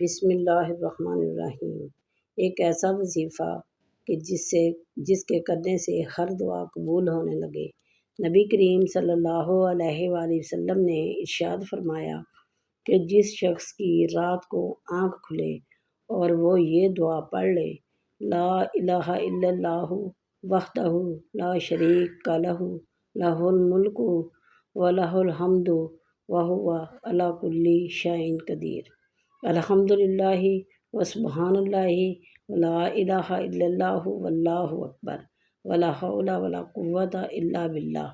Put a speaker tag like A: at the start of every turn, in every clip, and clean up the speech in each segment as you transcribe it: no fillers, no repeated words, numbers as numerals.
A: بسم اللہ الرحمن الرحیم۔ ایک ایسا وظیفہ کہ جس کے کرنے سے ہر دعا قبول ہونے لگے۔ نبی کریم صلی اللہ علیہ وآلہ وسلم نے ارشاد فرمایا کہ جس شخص کی رات کو آنکھ کھلے اور وہ یہ دعا پڑھ لے، لا الہ الا اللہ وحدہ لا شریک لہ لہ الملک و لہ الحمد وہو علی کل شیء قدیر، الحمدللہ وسبحان اللہ ولا الہ الا اللہ واللہ اکبر ولا حول ولا قوت الا باللہ۔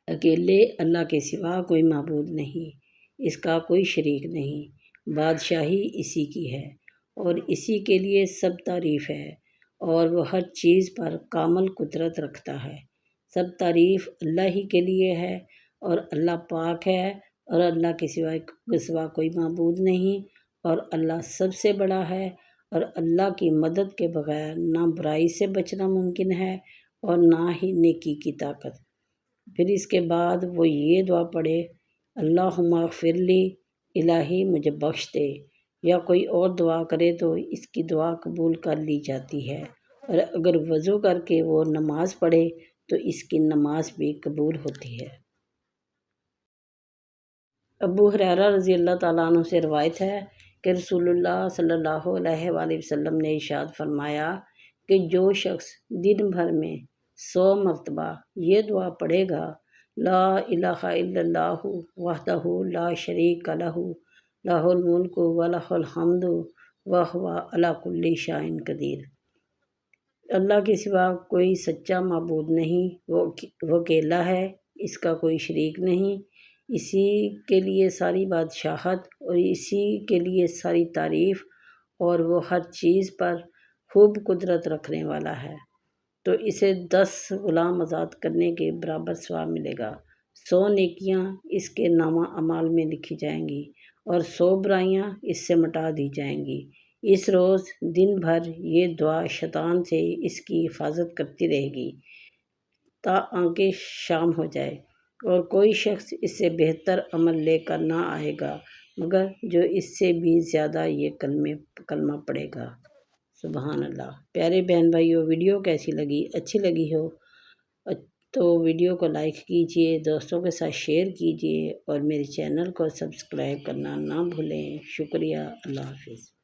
A: اکیلے اللہ کے سوا کوئی معبود نہیں، اس کا کوئی شریک نہیں، بادشاہی اسی کی ہے اور اسی کے لیے سب تعریف ہے، اور وہ ہر چیز پر کامل قدرت رکھتا ہے۔ سب تعریف اللہ ہی کے لیے ہے اور اللہ پاک ہے، اور اللہ کے سوا کوئی معبود نہیں، اور اللہ سب سے بڑا ہے، اور اللہ کی مدد کے بغیر نہ برائی سے بچنا ممکن ہے اور نہ ہی نیکی کی طاقت۔ پھر اس کے بعد وہ یہ دعا پڑھے، اللہم اغفر لی، الہی مجھے بخش دے، یا کوئی اور دعا کرے تو اس کی دعا قبول کر لی جاتی ہے، اور اگر وضو کر کے وہ نماز پڑھے تو اس کی نماز بھی قبول ہوتی ہے۔ ابو ہریرہ رضی اللہ تعالیٰ عنہ سے روایت ہے کہ رسول اللہ صلی اللہ علیہ وآلہ وسلم نے ارشاد فرمایا کہ جو شخص دن بھر میں 100 مرتبہ یہ دعا پڑھے گا، لا الہ الا اللہ وحدہ لا شریک لہ لہ الملک و لہ الحمد وہو علی کل شیء قدیر، اللہ کے سوا کوئی سچا معبود نہیں، وہ اکیلا ہے، اس کا کوئی شریک نہیں، اسی کے لیے ساری بادشاہت اور اسی کے لیے ساری تعریف، اور وہ ہر چیز پر خوب قدرت رکھنے والا ہے، تو اسے 10 غلام آزاد کرنے کے برابر ثواب ملے گا، 100 نیکیاں اس کے نامہ اعمال میں لکھی جائیں گی، اور 100 برائیاں اس سے مٹا دی جائیں گی۔ اس روز دن بھر یہ دعا شیطان سے اس کی حفاظت کرتی رہے گی تاکہ شام ہو جائے، اور کوئی شخص اس سے بہتر عمل لے کر نہ آئے گا مگر جو اس سے بھی زیادہ یہ کلمہ پڑھے گا۔ سبحان اللہ۔ پیارے بہن بھائیو، ویڈیو کیسی لگی؟ اچھی لگی ہو تو ویڈیو کو لائک کیجئے، دوستوں کے ساتھ شیئر کیجئے، اور میرے چینل کو سبسکرائب کرنا نہ بھولیں۔ شکریہ۔ اللہ حافظ۔